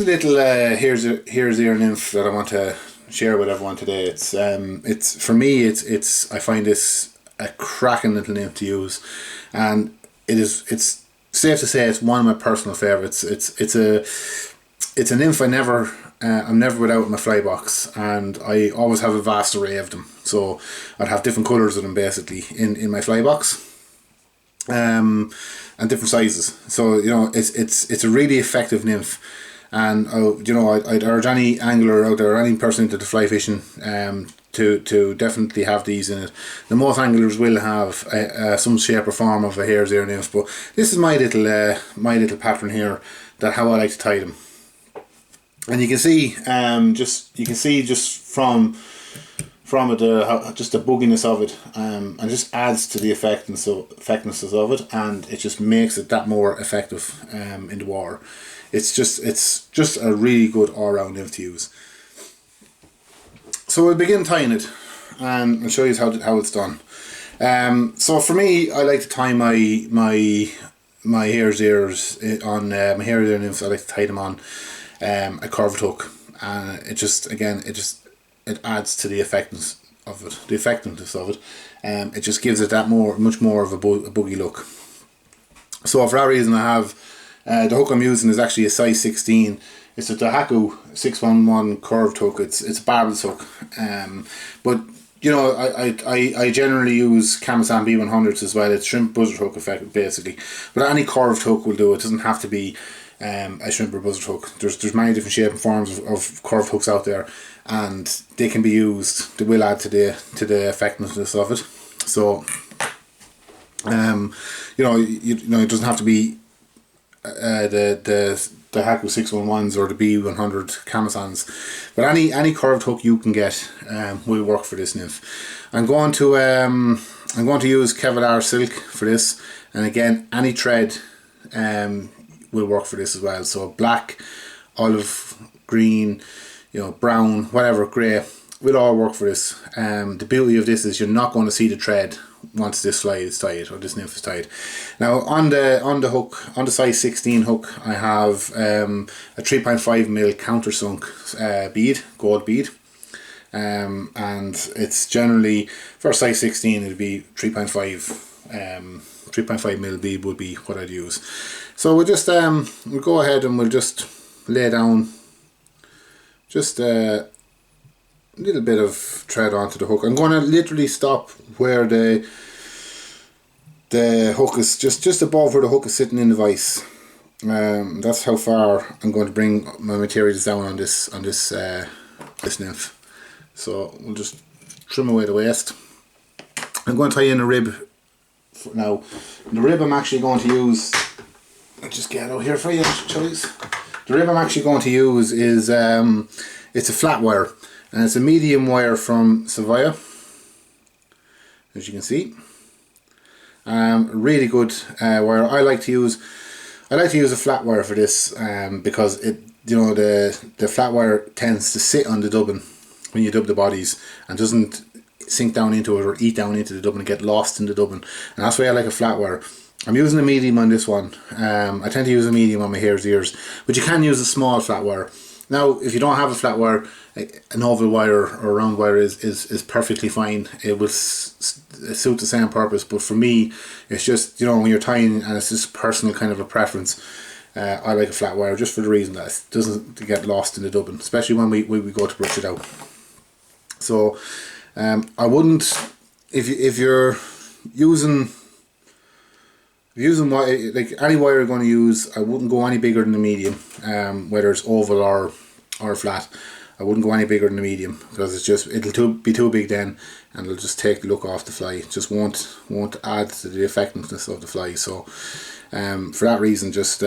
little here's Ear nymph that I want to share with everyone today. It's for me. It's I find this a cracking little nymph to use, and it's safe to say it's one of my personal favorites. It's a nymph I'm never without my fly box, and I always have a vast array of them. So I'd have different colours of them basically in my fly box, and different sizes. So it's a really effective nymph, and I'd urge any angler out there, any person into the fly fishing, to definitely have these in it. The most anglers will have some shape or form of a hare's ear nymph, but this is my little pattern here, that how I like to tie them. And you can see just from it just the bugginess of it, and just adds to the effectiveness of it, and it just makes it that more effective in the water. It's just a really good all-round nymph to use. So we'll begin tying it, and I'll show you how it's done. So for me, I like to tie my hare's ears on my hare's ear nymphs. I like to tie them on a curved hook, and it adds to the effectiveness of it. It just gives it that much more of a buggy look. So for that reason, I have the hook I'm using is actually a size 16. It's a Haku 611 curved hook. It's a barbel's hook, but I generally use Kamasan B100s as well. It's shrimp buzzard hook effect basically, but any curved hook will do. It doesn't have to be a shrimp or buzzard hook. There's many different shapes and forms of curved hooks out there, and they can be used. They will add to the effectiveness of it. So it doesn't have to be the Haku 611s or the B100 Kamasans, but any curved hook you can get will work for this nymph. I'm going to use Kevlar silk for this, and again any thread will work for this as well. So black, olive, green, brown, whatever, grey, will all work for this. The beauty of this is you're not going to see the thread once this fly is tied, or this nymph is tied. Now on the hook, on the size 16 hook, I have a 3.5mm countersunk bead, gold bead, and it's generally for a size 16 it'd be 3.5mm bead would be what I'd use. So we'll just we'll go ahead and we'll just lay down just a little bit of thread onto the hook. I'm going to literally stop where the hook is, just above where the hook is sitting in the vise. That's how far I'm going to bring my materials down on this nymph. So we'll just trim away the waist. I'm going to tie in a rib now. The rib I'm actually going to use, I'll just get it out here for you, Charlies. The rib I'm actually going to use is it's a flat wire, and it's a medium wire from Savaya, as you can see. Really good wire. I like to use a flat wire for this, because the flat wire tends to sit on the dubbin when you dub the bodies, and doesn't sink down into it or eat down into the dubbin and get lost in the dubbin, and that's why I like a flat wire. I'm using a medium on this one. I tend to use a medium on my hare's ears, but you can use a small flat wire. Now, if you don't have a flat wire, an oval wire or a round wire is perfectly fine. It will suit the same purpose, but for me, it's just, when you're tying, and it's just personal kind of a preference, I like a flat wire just for the reason that it doesn't get lost in the dubbin, especially when we go to brush it out. So I wouldn't, if you're using wire, like any wire you're going to use, I wouldn't go any bigger than the medium, whether it's oval or flat. I wouldn't go any bigger than the medium, because it'll be too big then, and it'll just take the look off the fly. It just won't add to the effectiveness of the fly. So for that reason, just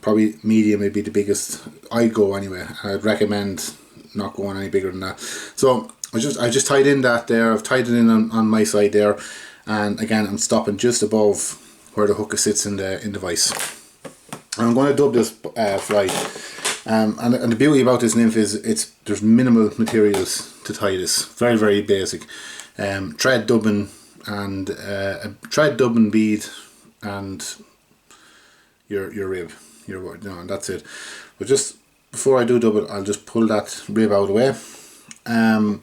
probably medium would be the biggest I'd go anyway. I'd recommend not going any bigger than that. So I just tied in that there. I've tied it in on my side there, and again I'm stopping just above where the hook sits in the vise. And I'm going to dub this fly, and the beauty about this nymph is there's minimal materials to tie this. Very, very basic. Thread dubbing and a thread dubbing bead and your rib, and that's it. But just before I do dub it, I'll just pull that rib out of the way. And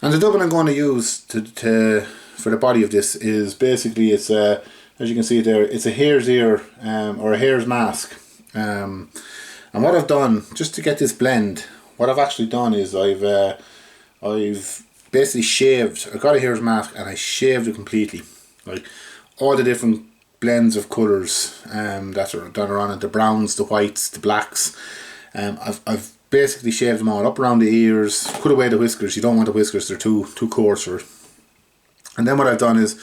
the dubbing I'm going to use for the body of this is basically, it's a, as you can see there, it's a hare's ear or a hare's mask. And what I've done, just to get this blend, what I've actually done is I've basically shaved, I got a hare's mask and I shaved it completely. Like all the different blends of colours that are on it, the browns, the whites, the blacks. I've basically shaved them all up around the ears, cut away the whiskers. You don't want the whiskers, they're too coarse for it. And then what I've done is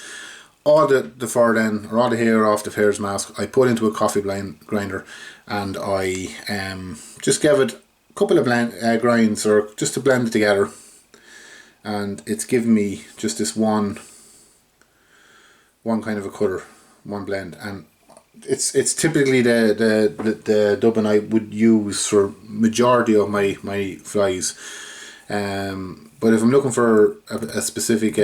all the fur then, or all the hair off the hare's mask, I put into a coffee grinder, and I just gave it a couple of grinds, or just to blend it together, and it's given me just this one kind of a colour, one blend. And it's typically the dubbing I would use for majority of my flies, but if I'm looking for a specific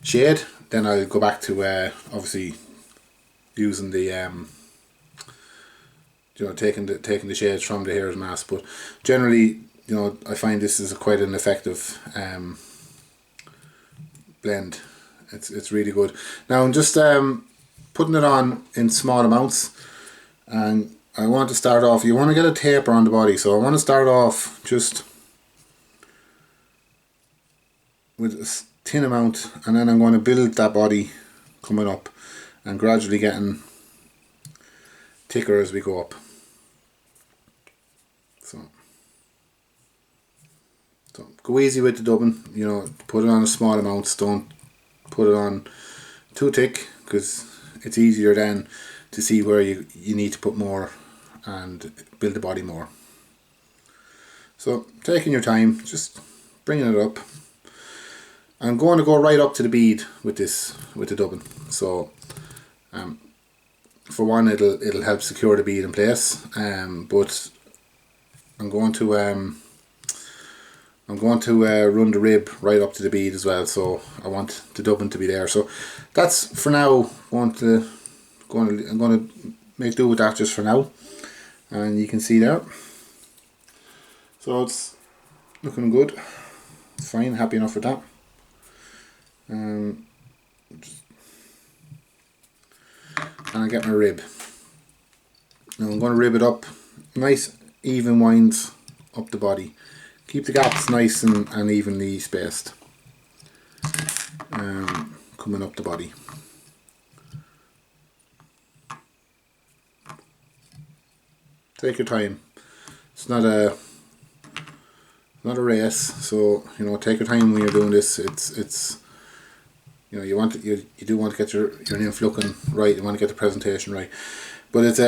shade, then I'll go back to obviously using the taking the shades from the hare's mask. But generally, I find this is quite an effective blend. It's really good. Now I'm just putting it on in small amounts, and I want to start off, you want to get a taper on the body, so I want to start off just with a thin amount, and then I'm going to build that body coming up and gradually getting thicker as we go up. So go easy with the dubbing, put it on a small amounts, don't put it on too thick, because it's easier then to see where you need to put more and build the body more. So taking your time, just bringing it up. I'm going to go right up to the bead with the dubbing. So for one, it'll help secure the bead in place, but I'm going to run the rib right up to the bead as well, so I want the dubbing to be there. So that's for now. I'm going to make do with that just for now, and you can see there. So it's looking good. It's fine. Happy enough with that. And I get my rib. Now I'm going to rib it up, nice even winds up the body. Keep the gaps nice and evenly spaced, coming up the body. Take your time. It's not a race, so take your time when you're doing this. It's you do want to get your nymph looking right. You want to get the presentation right, but it's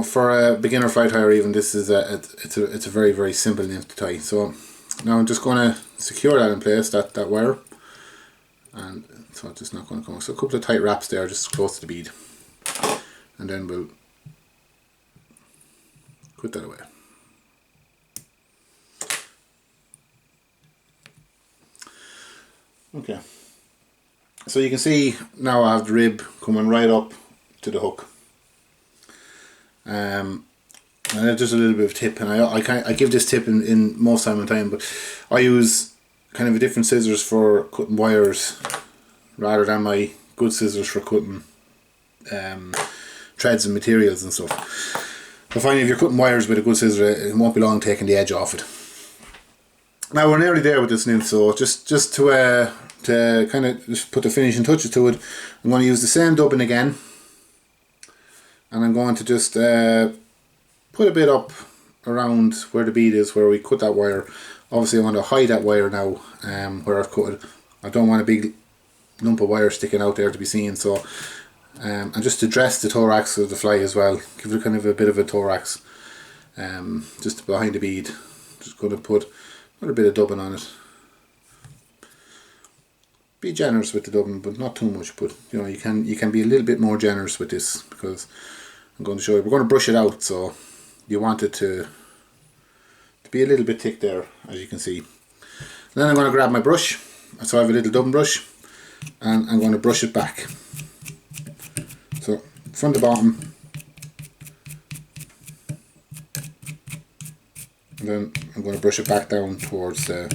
for a beginner fly tyer, even this is it's a very, very simple nymph to tie. So now I'm just going to secure that in place, that wire, and so it's just not going to come. So a couple of tight wraps there, just close to the bead, and then we'll put that away. Okay. So you can see now I have the rib coming right up to the hook. And just a little bit of tip, and I give this tip in most time, but I use kind of a different scissors for cutting wires rather than my good scissors for cutting threads and materials and stuff. I find if you're cutting wires with a good scissor, it won't be long taking the edge off it. Now we're nearly there with this nymph, so just to kind of just put the finishing touches to it, I'm going to use the same dubbing again, and I'm going to just put a bit up around where the bead is, where we cut that wire. Obviously I want to hide that wire now, where I've cut it. I don't want a big lump of wire sticking out there to be seen, so and just to dress the thorax of the fly as well, give it kind of a bit of a thorax, just behind the bead. Just going to put a bit of dubbing on it. Be generous with the dubbing, but not too much. But you can be a little bit more generous with this, because I'm going to show you. We're going to brush it out, so you want it to be a little bit thick there, as you can see. And then I'm going to grab my brush. So I have a little dubbing brush, and I'm going to brush it back. So from the bottom, And then I'm going to brush it back down towards the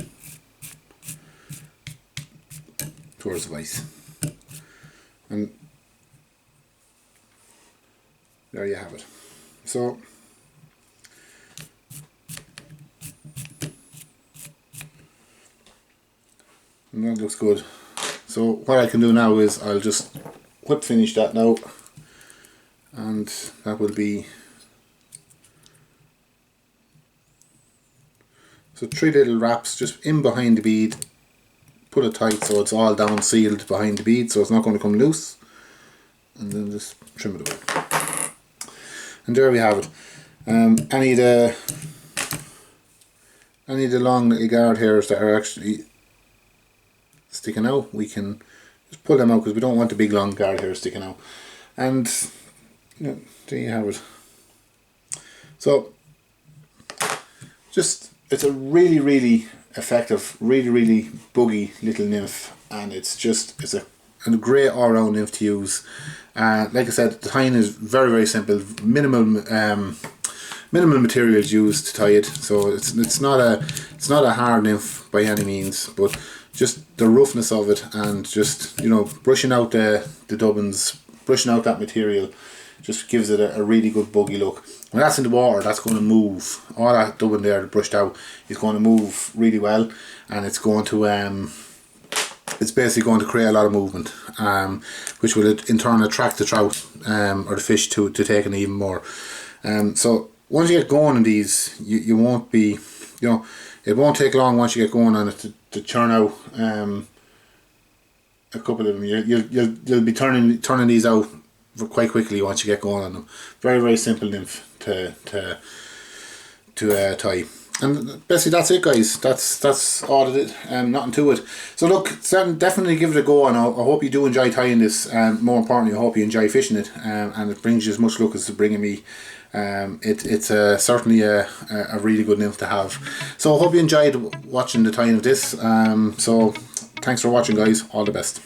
vise. And there you have it. So and that looks good. So what I can do now is I'll just whip finish that now, and that will be so 3 little wraps just in behind the bead. Put it tight so it's all down sealed behind the bead, so it's not going to come loose, and then just trim it away. And there we have it. Any of the long little guard hairs that are actually sticking out, we can just pull them out because we don't want the big long guard hairs sticking out. And there you have it. So just, it's a really effective, really buggy little nymph, and it's a great all-round nymph to use. Like I said, the tying is very simple. Minimal materials used to tie it, so it's not a hard nymph by any means, but just the roughness of it, and just, you know, brushing out the dubbins, brushing out that material, just gives it a really good buggy look. When that's in the water, that's going to move. All that dubbin there brushed out is going to move really well, and it's going to it's basically going to create a lot of movement, which will in turn attract the trout or the fish to take in even more. So once you get going on these, you won't be, you know, it won't take long once you get going on it to churn out a couple of them. You'll be turning these out quite quickly once you get going on them. Very simple nymph to tie. And basically that's it, guys. That's all of it. Nothing to it. So look, definitely give it a go, and I hope you do enjoy tying this, and more importantly I hope you enjoy fishing it, and it brings you as much luck as it's bringing me. It's certainly a really good nymph to have. So I hope you enjoyed watching the tying of this. So thanks for watching, guys. All the best.